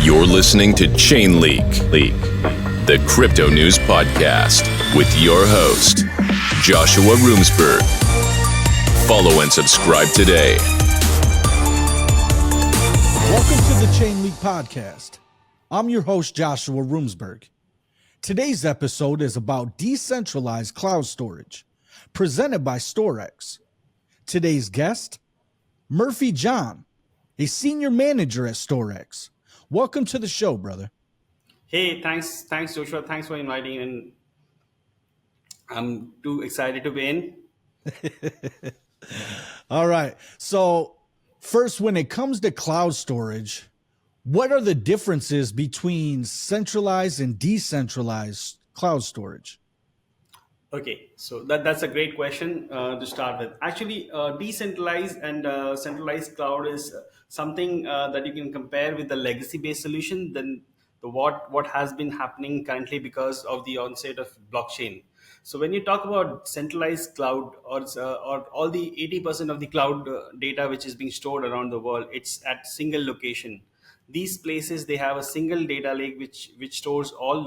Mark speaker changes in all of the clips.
Speaker 1: You're listening to Chain Leak, the crypto news podcast with your host, Joshua Roomsberg. Follow and subscribe today.
Speaker 2: Welcome to the Chain Leak podcast. I'm your host, Joshua Roomsberg. Today's episode is about decentralized cloud storage, presented by StoreX. Today's guest, Murphy John, a senior manager at StoreX. Welcome to the show, brother.
Speaker 3: Hey, thanks, Joshua. Thanks for inviting, and I'm too excited to be in.
Speaker 2: All right. So, first, when it comes to cloud storage, what are the differences between centralized and decentralized cloud storage?
Speaker 3: Okay, so that's a great question to start with. Actually, decentralized and centralized cloud is something that you can compare with the legacy-based solution. Then what has been happening currently because of the onset of blockchain. So when you talk about centralized cloud or all the 80% of the cloud data which is being stored around the world, it's at single location. These places, they have a single data lake which stores all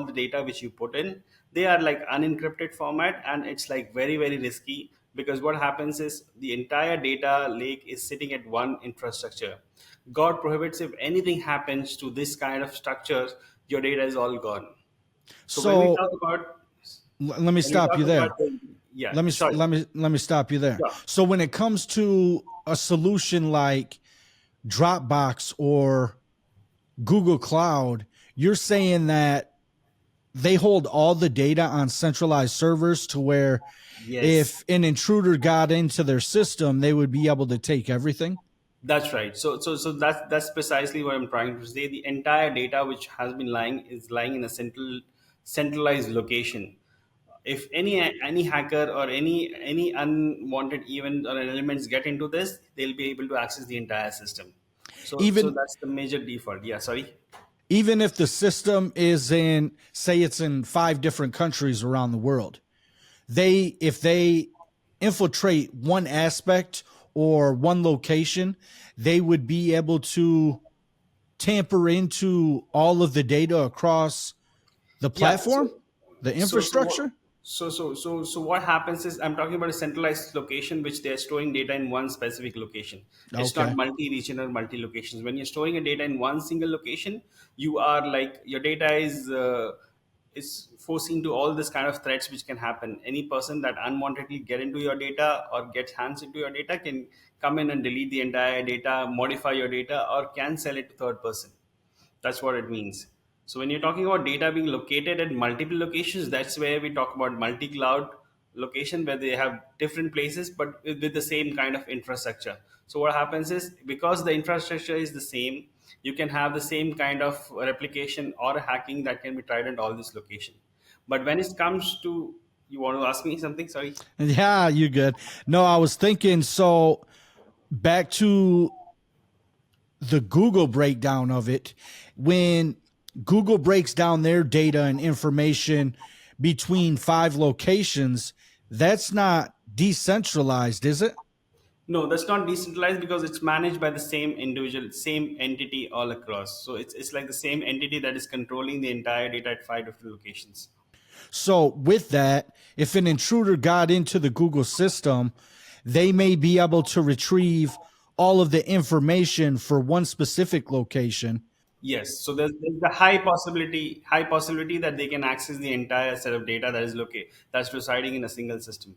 Speaker 3: the data which you put in. They are like unencrypted format, and it's like very risky, because what happens is the entire data lake is sitting at one infrastructure. God prohibits, if anything happens to this kind of structures, your data is all gone. So when we
Speaker 2: So,
Speaker 3: talk about
Speaker 2: let me
Speaker 3: when we
Speaker 2: stop
Speaker 3: talk
Speaker 2: you
Speaker 3: about
Speaker 2: there.
Speaker 3: yeah,
Speaker 2: Let me
Speaker 3: sorry.
Speaker 2: let me stop you there.
Speaker 3: Sure.
Speaker 2: So, when it comes to a solution like Dropbox or Google Cloud, you're saying that they hold all the data on centralized servers to where
Speaker 3: Yes.
Speaker 2: if an intruder got into their system, they would be able to take everything?
Speaker 3: That's right. So that's precisely what I'm trying to say. The entire data which has been lying is lying in a centralized location. If any hacker or any unwanted event or elements get into this, they'll be able to access the entire system. So
Speaker 2: Even
Speaker 3: that's the major default. Yeah, sorry.
Speaker 2: even if the system is in, say it's in 5 different countries around the world, if they infiltrate one aspect or one location, they would be able to tamper into all of the data across the
Speaker 3: Yeah.
Speaker 2: platform, the infrastructure.
Speaker 3: So what happens is, I'm talking about a centralized location which they're storing data in one specific location. It's not
Speaker 2: Okay.
Speaker 3: multi-region or multi-locations. When you're storing a data in one single location, you are like, your data is forcing to all this kind of threats which can happen. Any person that unwantedly get into your data or gets hands into your data can come in and delete the entire data, modify your data, or can sell it to third person. That's what it means. So when you're talking about data being located at multiple locations, that's where we talk about multi-cloud location, where they have different places but with the same kind of infrastructure. So what happens is, because the infrastructure is the same, you can have the same kind of replication or hacking that can be tried at all this location. But when it comes to, you want to ask me something? Sorry.
Speaker 2: Yeah, you good. No, I was thinking, so back to the Google breakdown of it, when Google breaks down their data and information between 5 locations, that's not decentralized, is it?
Speaker 3: No, that's not decentralized, because it's managed by the same individual, same entity all across. So it's like the same entity that is controlling the entire data at 5 different locations.
Speaker 2: So with that, if an intruder got into the Google system, they may be able to retrieve all of the information for one specific location.
Speaker 3: Yes. So there's the high possibility that they can access the entire set of data that is that's residing in a single system.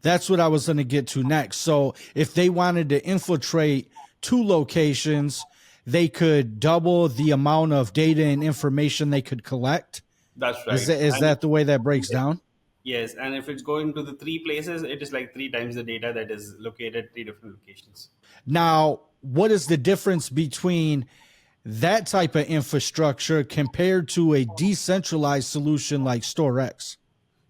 Speaker 2: That's what I was going to get to next. So if they wanted to infiltrate 2 locations, they could double the amount of data and information they could collect.
Speaker 3: That's
Speaker 2: Is
Speaker 3: right.
Speaker 2: that the way that breaks down?
Speaker 3: Yes, and if it's going to the 3 places, it is like 3 times the data that is located at 3 different locations.
Speaker 2: Now, what is the difference between that type of infrastructure compared to a decentralized solution like StoreX?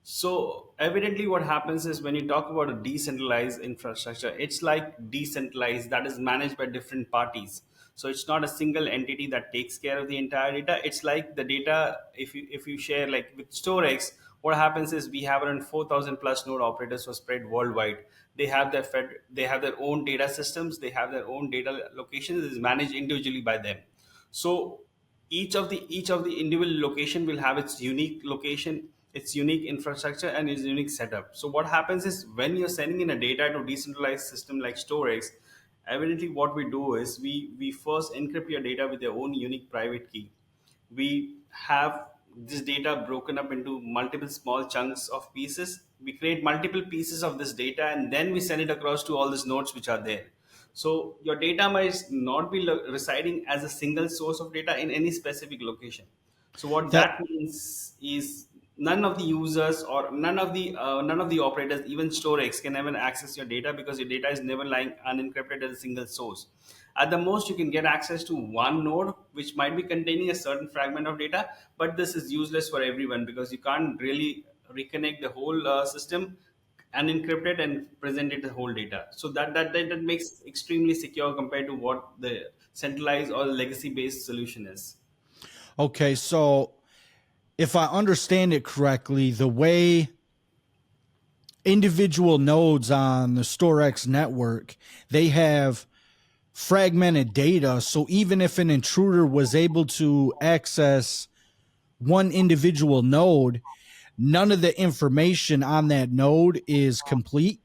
Speaker 3: So evidently what happens is, when you talk about a decentralized infrastructure, it's like decentralized, that is managed by different parties. So it's not a single entity that takes care of the entire data. It's like the data, if you share, like with StoreX, what happens is, we have around 4,000 plus node operators who are spread worldwide. They have their own data systems, they have their own data locations, is managed individually by them. So each of the individual location will have its unique location, its unique infrastructure, and its unique setup. So what happens is, when you're sending in a data to decentralized system like StoreX, evidently what we do is we first encrypt your data with your own unique private key. We have this data broken up into multiple small chunks of pieces. We create multiple pieces of this data, and then we send it across to all these nodes which are there. So your data might not be residing as a single source of data in any specific location. So what
Speaker 2: That
Speaker 3: that means is, none of the users or none of the operators, even StoreX, can ever access your data, because your data is never lying unencrypted as a single source. At the most, you can get access to one node which might be containing a certain fragment of data, but this is useless for everyone, because you can't really reconnect the whole system unencrypted and present it the whole data. So that makes extremely secure compared to what the centralized or legacy based solution is.
Speaker 2: okay, so if I understand it correctly, the way individual nodes on the StoreX network, they have fragmented data. So even if an intruder was able to access one individual node, none of the information on that node is complete.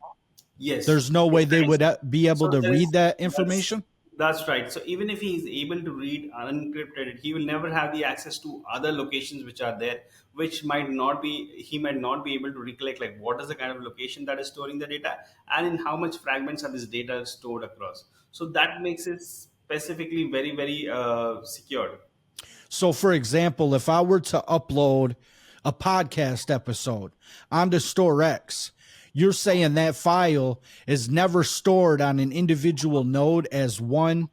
Speaker 3: Yes,
Speaker 2: There's no way they would be able
Speaker 3: so
Speaker 2: to read that
Speaker 3: that's
Speaker 2: information.
Speaker 3: that's right. So even if he is able to read unencrypted, he will never have the access to other locations which are there, which might not be he might not be able to recollect, like what is the kind of location that is storing the data, and in how much fragments are this data stored across. So that makes it specifically very very secured.
Speaker 2: So, for example, if I were to upload a podcast episode onto StoreX, you're saying that file is never stored on an individual node as one,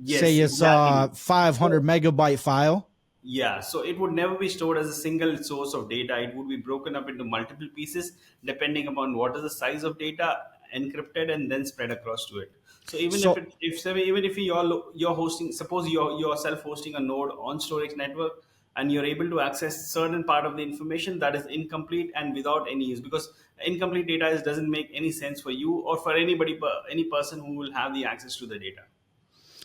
Speaker 2: say
Speaker 3: Yes,
Speaker 2: it's
Speaker 3: exactly.
Speaker 2: a 500
Speaker 3: So
Speaker 2: megabyte file.
Speaker 3: yeah, so it would never be stored as a single source of data. It would be broken up into multiple pieces depending upon what is the size of data, encrypted and then spread across to it. So even if
Speaker 2: So,
Speaker 3: it, if say, even if you're hosting, suppose you're self hosting a node on storage network, and you're able to access certain part of the information that is incomplete and without any use, because incomplete data doesn't make any sense for you or for anybody, any person who will have the access to the data.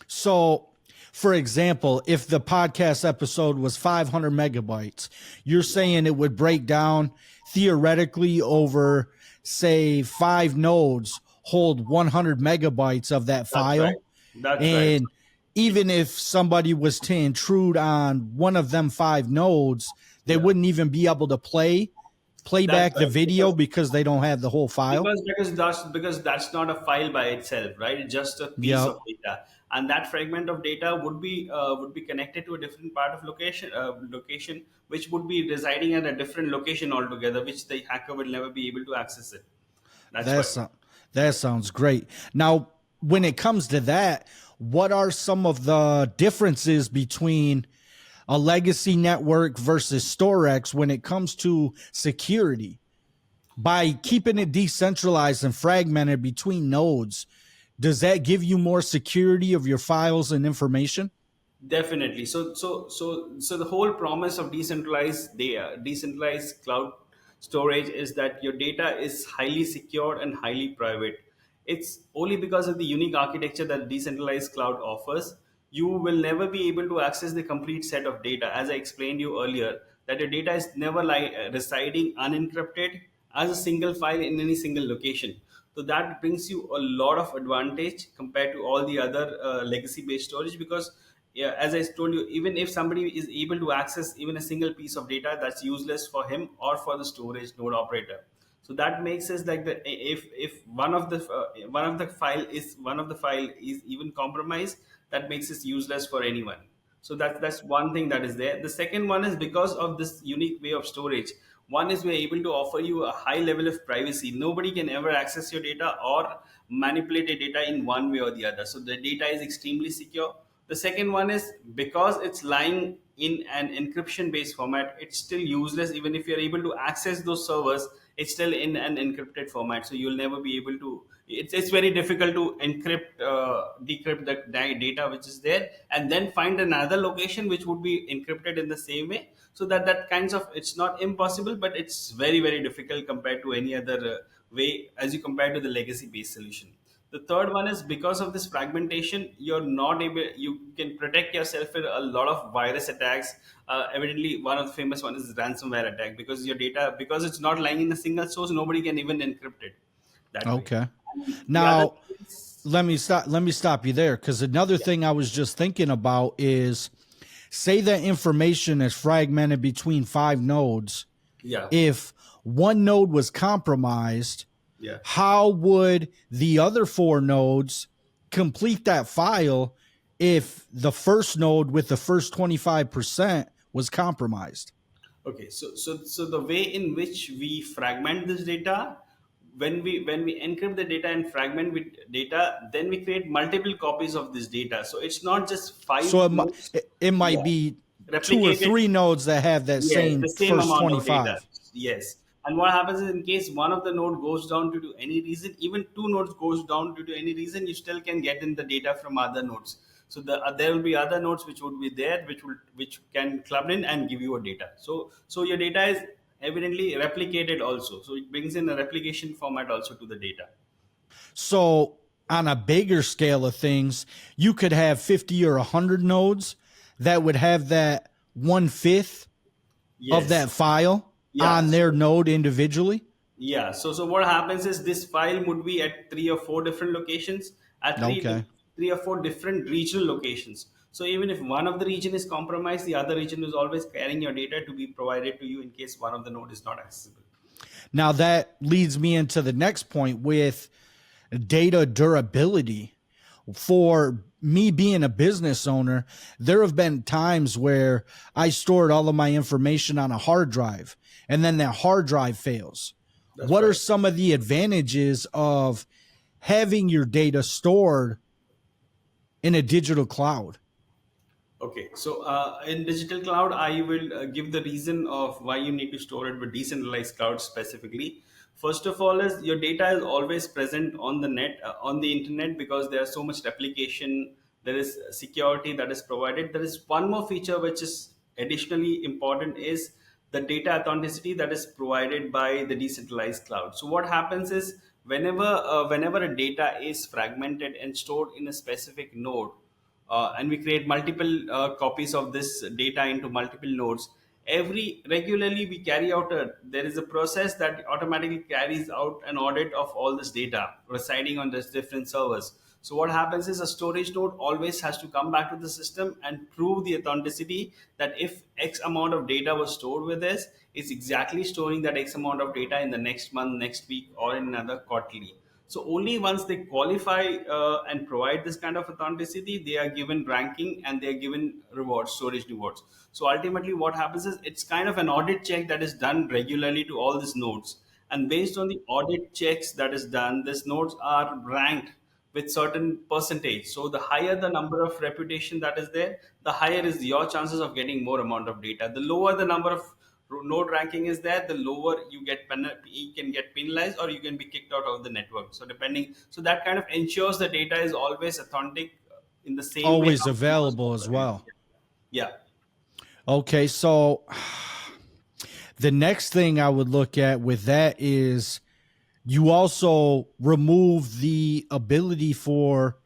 Speaker 2: so, for example, if the podcast episode was 500 megabytes, you're saying it would break down theoretically over, say, five nodes hold 100 megabytes of that
Speaker 3: That's right.
Speaker 2: file.
Speaker 3: That's right.
Speaker 2: And even if somebody was to intrude on one of them five nodes, they
Speaker 3: Yeah.
Speaker 2: wouldn't even be able to play
Speaker 3: That's
Speaker 2: back the
Speaker 3: right.
Speaker 2: video because they don't have the whole file.
Speaker 3: Because that's not a file by itself, right? It's just a piece
Speaker 2: Yep.
Speaker 3: of data, and that fragment of data would be connected to a different part of location, which would be residing at a different location altogether, which the hacker will never be able to access it. That's why.
Speaker 2: That's that sounds great. Now, when it comes to that, what are some of the differences between a legacy network versus StoreX when it comes to security? By keeping it decentralized and fragmented between nodes, does that give you more security of your files and information?
Speaker 3: Definitely. So the whole promise of decentralized data, decentralized cloud storage, is that your data is highly secure and highly private. It's only because of the unique architecture that decentralized cloud offers. You will never be able to access the complete set of data. As I explained you earlier, that your data is never residing unencrypted as a single file in any single location. So that brings you a lot of advantage compared to all the other legacy based storage, because yeah, as I told you, even if somebody is able to access even a single piece of data, that's useless for him or for the storage node operator. So that makes us like the if one of the file is even compromised, that makes it useless for anyone. So that's one thing that is there. The second one is, because of this unique way of storage, one is we're able to offer you a high level of privacy. Nobody can ever access your data or manipulate your data in one way or the other. So the data is extremely secure. The second one is, because it's lying in an encryption based format, it's still useless. Even if you're able to access those servers, it's still in an encrypted format. So you'll never be able to, it's very difficult to decrypt the data which is there, and then find another location which would be encrypted in the same way. So that kinds of, it's not impossible, but it's very very difficult compared to any other way, as you compare to the legacy based solution. The third one is because of this fragmentation, you're not able, you can protect yourself with a lot of virus attacks. Evidently, one of the famous one is ransomware attack, because your data, because it's not lying in a single source, nobody can even encrypt it that way.
Speaker 2: Okay.
Speaker 3: And the other
Speaker 2: Now,
Speaker 3: thing is,
Speaker 2: let me stop you there, because another thing I was just thinking about is, say that information is fragmented between 5 nodes.
Speaker 3: yeah,
Speaker 2: If one node was compromised,
Speaker 3: yeah.
Speaker 2: how would the other 4 nodes complete that file if the first node with the first 25% was compromised?
Speaker 3: Okay, so the way in which we fragment this data, when we encrypt the data and fragment with data, then we create multiple copies of this data. So it's not just five
Speaker 2: So
Speaker 3: nodes,
Speaker 2: it might
Speaker 3: yeah,
Speaker 2: be 2 or 3
Speaker 3: replicated.
Speaker 2: nodes that have that
Speaker 3: Yes,
Speaker 2: same
Speaker 3: the same
Speaker 2: first
Speaker 3: amount of data.
Speaker 2: 25.
Speaker 3: Yes. And what happens is, in case one of the node goes down due to any reason, even two nodes goes down due to any reason, you still can get in the data from other nodes. So there will be other nodes which would be there, which can club in and give you a data. So your data is evidently replicated also. So it brings in a replication format also to the data.
Speaker 2: So on a bigger scale of things, you could have 50 or 100 nodes that would have that 1/5 of
Speaker 3: Yes.
Speaker 2: that file
Speaker 3: Yeah.
Speaker 2: on their node individually.
Speaker 3: Yeah. So what happens is, this file would be at 3 or 4 different locations, at
Speaker 2: Okay.
Speaker 3: 3 or 4 different regional locations. So even if one of the region is compromised, the other region is always carrying your data to be provided to you in case one of the node is not accessible.
Speaker 2: Now that leads me into the next point with data durability. For me being a business owner, there have been times where I stored all of my information on a hard drive and then that hard drive fails. What are
Speaker 3: right.
Speaker 2: some of the advantages of having your data stored in a digital cloud?
Speaker 3: Okay, so in digital cloud, I will give the reason of why you need to store it with decentralized cloud specifically. First of all, is your data is always present on the net, on the internet, because there's so much replication. There is security that is provided. There is one more feature which is additionally important, is the data authenticity that is provided by the decentralized cloud. So what happens is, whenever a data is fragmented and stored in a specific node, and we create multiple copies of this data into multiple nodes, every regularly we carry out there is a process that automatically carries out an audit of all this data residing on these different servers. So what happens is, a storage node always has to come back to the system and prove the authenticity, that if x amount of data was stored with this, it's exactly storing that x amount of data in the next month, next week, or in another quarterly. So only once they qualify and provide this kind of authenticity, they are given ranking and they are given rewards, storage rewards. So ultimately, what happens is, it's kind of an audit check that is done regularly to all these nodes. And based on the audit checks that is done, these nodes are ranked with certain percentage. So the higher the number of reputation that is there, the higher is your chances of getting more amount of data. The lower the number of node ranking is there, the lower you can get penalized, or you can be kicked out of the network. So depending, so that kind of ensures the data is always authentic in the same way
Speaker 2: Always
Speaker 3: how it was
Speaker 2: available as
Speaker 3: operated.
Speaker 2: well.
Speaker 3: Yeah.
Speaker 2: Okay, so the next thing I would look at with that is you also remove the ability for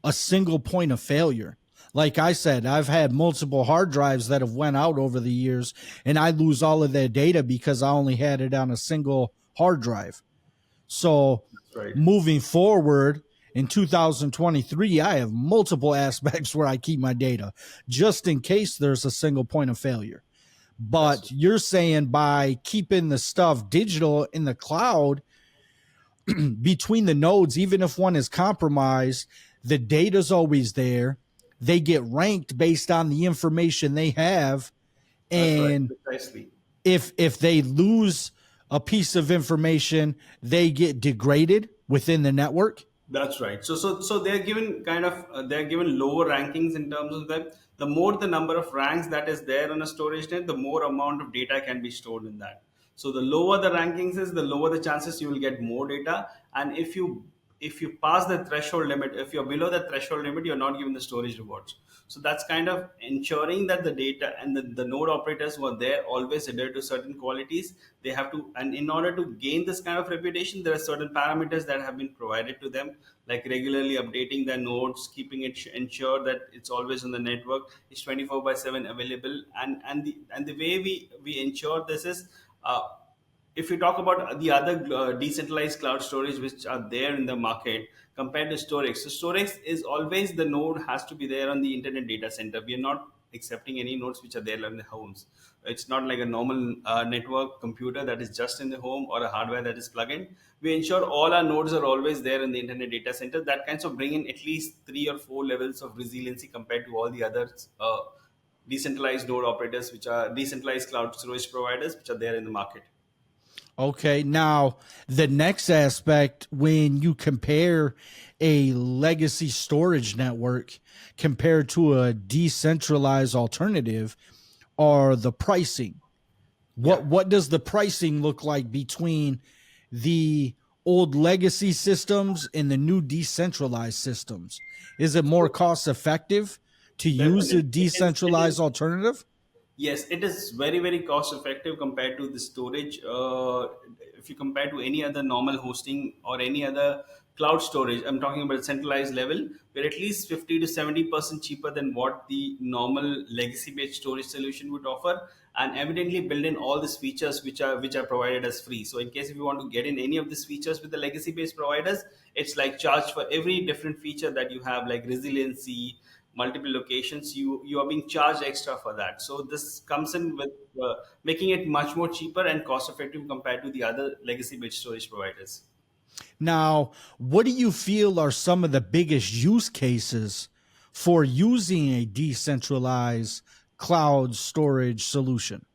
Speaker 2: a single point of failure. Like I said, I've had multiple hard drives that have went out over the years, and I lose all of their data because I only had it on a single hard drive. So
Speaker 3: Right.
Speaker 2: moving forward in 2023, I have multiple aspects where I keep my data just in case there's a single point of failure. But you're saying by keeping the stuff digital in the cloud between the nodes, even if one is compromised, the data's always there. They get ranked based on the information they have.
Speaker 3: That's right.
Speaker 2: And
Speaker 3: Precisely.
Speaker 2: if they lose a piece of information, they get degraded within the network.
Speaker 3: That's right. So they're given kind of they're given lower rankings in terms of that. The more the number of ranks that is there on a storage net, the more amount of data can be stored in that. So the lower the rankings is, the lower the chances you will get more data. And if you pass the threshold limit, if you're below the threshold limit, you're not given the storage rewards. So that's kind of ensuring that the data and the node operators who are there always adhere to certain qualities. They have to, and in order to gain this kind of reputation, there are certain parameters that have been provided to them, like regularly updating their nodes, keeping it ensure that it's always on the network, it's 24 by 7 available. And the way we ensure this is, if we talk about the other decentralized cloud storage which are there in the market compared to storage, so storage is always, the node has to be there on the internet data center. We are not accepting any nodes which are there in the homes. It's not like a normal network computer that is just in the home, or a hardware that is plugged in. We ensure all our nodes are always there in the internet data center. That kinds of bring in at least 3 or 4 levels of resiliency compared to all the other decentralized node operators, which are decentralized cloud storage providers, which are there in the market.
Speaker 2: Okay, now the next aspect, when you compare a legacy storage network compared to a decentralized alternative, are the pricing. What does the pricing look like between the old legacy systems and the new decentralized systems? Is it more cost effective to use a
Speaker 3: Definitely.
Speaker 2: decentralized alternative?
Speaker 3: Yes, it is very, very cost effective compared to the storage. If you compare to any other normal hosting or any other cloud storage, I'm talking about centralized level, we're at least 50 to 70% cheaper than what the normal legacy based storage solution would offer, and evidently build in all these features which are provided as free. So in case if you want to get in any of these features with the legacy based providers, it's like charged for every different feature that you have, like resiliency, multiple locations, you are being charged extra for that. So this comes in with making it much more cheaper and cost effective compared to the other legacy based storage providers.
Speaker 2: Now, what do you feel are some of the biggest use cases for using a decentralized cloud storage solution?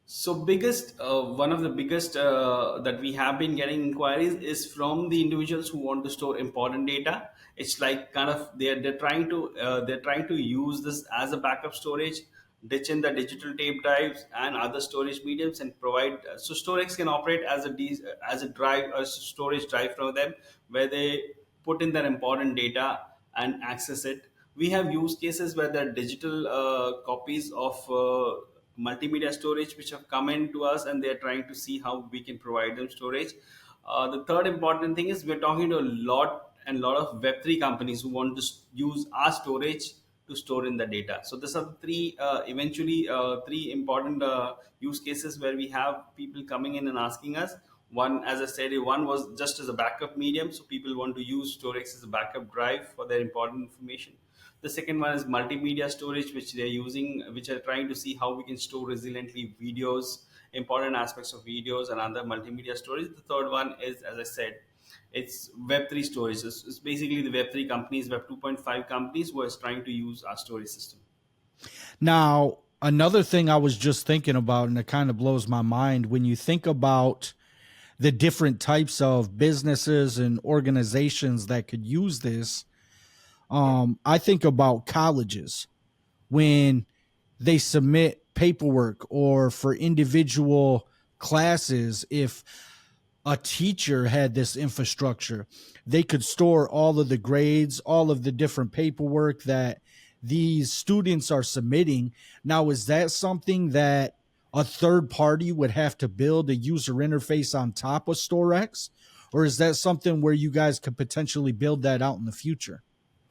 Speaker 3: So biggest, one of the biggest that we have been getting inquiries is from the individuals who want to store important data. It's like kind of they're trying to use this as a backup storage, ditch in the digital tape drives and other storage mediums, and provide. So storage can operate as a drive, a storage drive from them, where they put in their important data and access it. We have use cases where there are digital copies of multimedia storage which have come in to us, and they're trying to see how we can provide them storage. The third important thing is we're talking to a lot of Web3 companies who want to use our storage to store in the data. So these are the three important use cases where we have people coming in and asking us. One, as I said, one was just as a backup medium, so people want to use storage as a backup drive for their important information. The second one is multimedia storage, which they're using, which are trying to see how we can store resiliently videos, important aspects of videos, and other multimedia storage. The third one is, as I said, it's Web3 storage. It's basically the Web3 companies, Web 2.5 companies who are trying to use our storage system.
Speaker 2: Now, another thing I was just thinking about, and it kind of blows my mind when you think about the different types of businesses and organizations that could use this. I think about colleges when they submit paperwork, or for individual classes, if a teacher had this infrastructure, they could store all of the grades, all of the different paperwork that these students are submitting. Now, is that something that a third party would have to build a user interface on top of StoreX? Or is that something where you guys could potentially build that out in the future?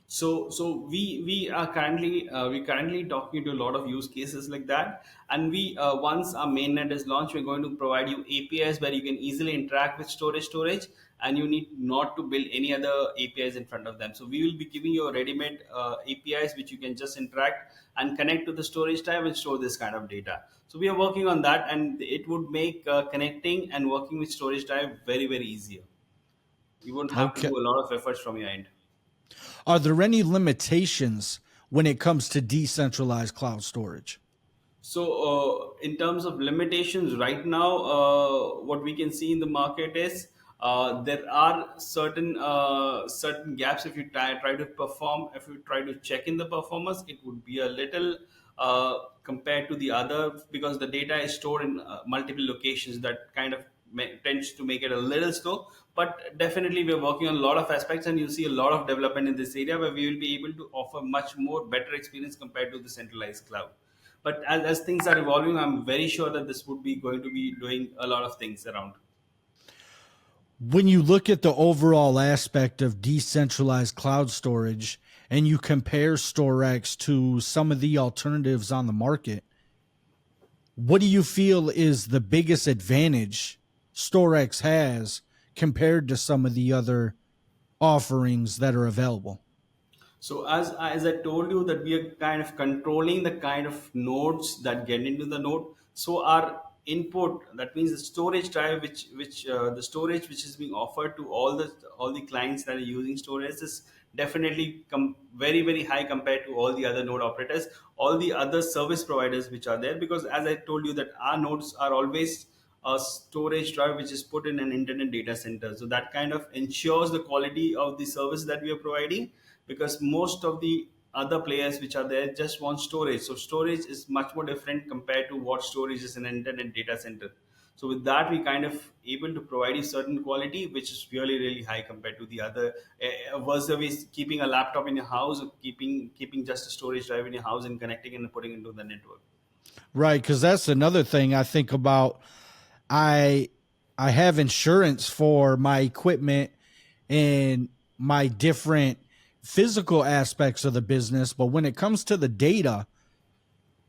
Speaker 3: So we currently talking to a lot of use cases like that, and we once our mainnet is launched, we're going to provide you APIs where you can easily interact with storage, and you need not to build any other APIs in front of them. So we will be giving you a ready-made APIs which you can just interact and connect to the storage type and store this kind of data. So we are working on that, and it would make connecting and working with storage type very, very easier. You won't have to
Speaker 2: Okay.
Speaker 3: do a lot of efforts from your end.
Speaker 2: Are there any limitations when it comes to decentralized cloud storage?
Speaker 3: So, in terms of limitations, right now, what we can see in the market is there are certain gaps. If you try to perform, if you try to check in the performance, it would be a little compared to the other, because the data is stored in multiple locations. That kind of tends to make it a little slow. But definitely, we're working on a lot of aspects, and you see a lot of development in this area where we will be able to offer much more better experience compared to the centralized cloud. But as things are evolving, I'm very sure that this would be going to be doing a lot of things around.
Speaker 2: When you look at the overall aspect of decentralized cloud storage and you compare Storex to some of the alternatives on the market, what do you feel is the biggest advantage Storex has compared to some of the other offerings that are available?
Speaker 3: So as I told you that we are kind of controlling the kind of nodes that get into the node. So our input, that means the storage drive, which the storage which is being offered to all the clients that are using storage is definitely very very high compared to all the other node operators, all the other service providers which are there. Because as I told you that our nodes are always a storage drive which is put in an internet data center, so that kind of ensures the quality of the service that we are providing. Because most of the other players which are there just want storage, so storage is much more different compared to what storage is in an internet data center. So with that, we kind of able to provide you certain quality which is really really high compared to the other versus keeping a laptop in your house, or keeping just a storage drive in your house and connecting and putting into the network.
Speaker 2: Right, because that's another thing I think about. I I have insurance for my equipment and my different physical aspects of the business, but when it comes to the data,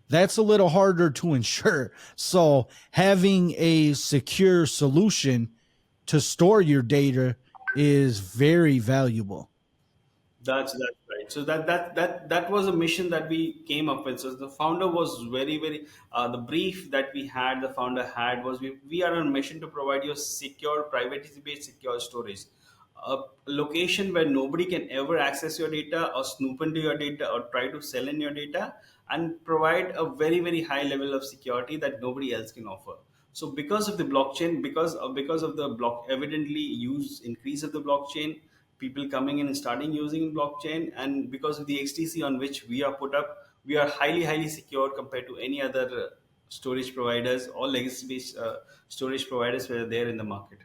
Speaker 2: that's a little harder to insure. So having a secure solution to store your data is very valuable.
Speaker 3: That's right. So that was a mission that we came up with. So the founder was very very the brief that we had, the founder had, was we are on a mission to provide you a secure, privacy based secure storage, a location where nobody can ever access your data or snoop into your data or try to sell in your data, and provide a very very high level of security that nobody else can offer. So because of the blockchain, because of the block evidently use increase of the blockchain, people coming in and starting using blockchain, and because of the XTC on which we are put up, we are highly highly secure compared to any other storage providers or legacy based storage providers were there in the market.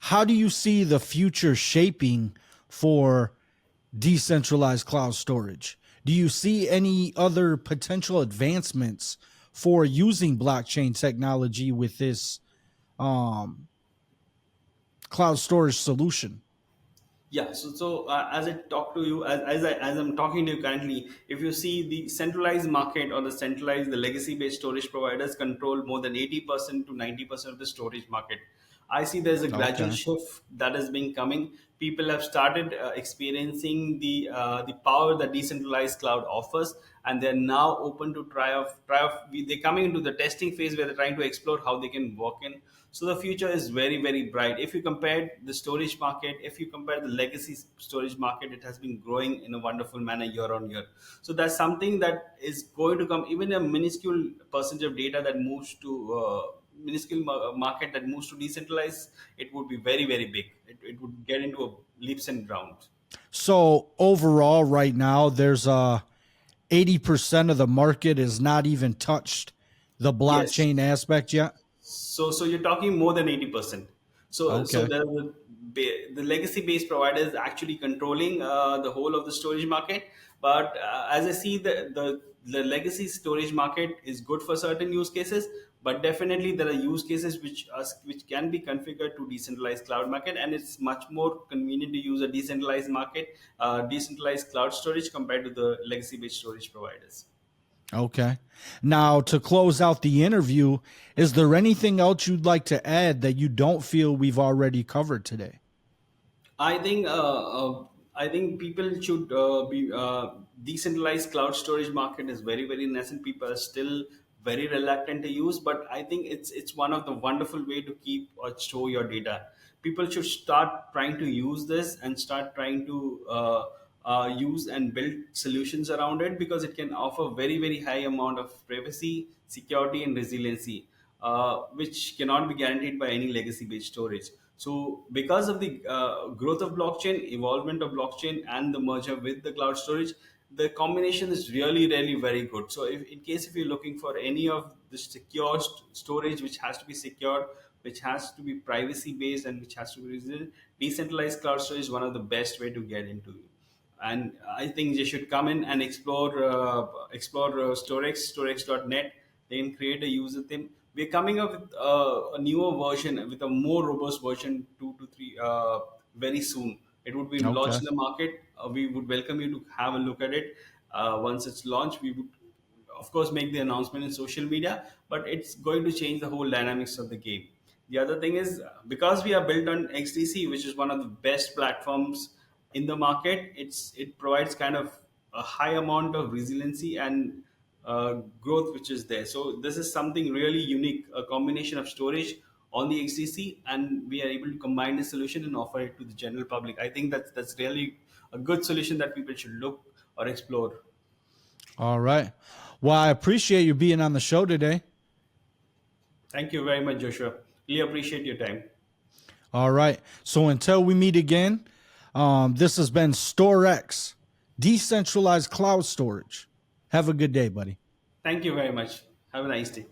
Speaker 2: How do you see the future shaping for decentralized cloud storage? Do you see any other potential advancements for using blockchain technology with this um, cloud storage solution?
Speaker 3: Yeah, so as I talk to you, as I'm talking to you currently, if you see the centralized market or the legacy based storage providers control more than 80% to 90% of the storage market. I see there's a gradual
Speaker 2: Okay.
Speaker 3: shift that is being coming. People have started experiencing the power that decentralized cloud offers, and they're now open to they're coming into the testing phase where they're trying to explore how they can work in. So the future is very very bright. If you compare the storage market, if you compare the legacy storage market, it has been growing in a wonderful manner year on year. So that's something that is going to come. Even a minuscule percentage of data that moves to market that moves to decentralized, it would be very very big. It would get into a leaps and bounds.
Speaker 2: So overall, right now, there's a 80% of the market is not even touched the
Speaker 3: Yes.
Speaker 2: blockchain aspect yet.
Speaker 3: So you're talking more than 80%. So
Speaker 2: Okay.
Speaker 3: the legacy based providers actually controlling the whole of the storage market. But as I see, the legacy storage market is good for certain use cases. But definitely there are use cases which can be configured to decentralized cloud market, and it's much more convenient to use a decentralized market, decentralized cloud storage compared to the legacy based storage providers.
Speaker 2: Okay. Now, to close out the interview, is there anything else you'd like to add that you don't feel we've already covered today?
Speaker 3: I think people should be decentralized cloud storage market is very very nascent. People are still very reluctant to use, but I think it's one of the wonderful way to keep or store your data. People should start trying to use this and start trying to use and build solutions around it, because it can offer very very high amount of privacy, security, and resiliency, which cannot be guaranteed by any legacy based storage. So, because of the growth of blockchain, evolvement of blockchain, and the merger with the cloud storage, the combination is really very good. So if in case if you're looking for any of the secure storage which has to be secure, which has to be privacy based, and which has to be resilient, decentralized cloud storage is one of the best way to get into it. And I think they should come in and explore Storex.net. They can create a user theme. We're coming up with a newer version, with a more robust version, 2 to 3, very soon. It would be
Speaker 2: Okay.
Speaker 3: launched in the market. We would welcome you to have a look at it. Once it's launched, we would of course make the announcement in social media, but it's going to change the whole dynamics of the game. The other thing is, because we are built on XDC, which is one of the best platforms in the market, it provides kind of a high amount of resiliency and growth which is there. So this is something really unique, a combination of storage on the XDC, and we are able to combine the solution and offer it to the general public. I think that's really a good solution that people should look or explore.
Speaker 2: All right. Well, I appreciate you being on the show today.
Speaker 3: Thank you very much, Joshua. Really appreciate your time.
Speaker 2: All right. So until we meet again, this has been StoreX, decentralized cloud storage. Have a good day, buddy.
Speaker 3: Thank you very much. Have a nice day.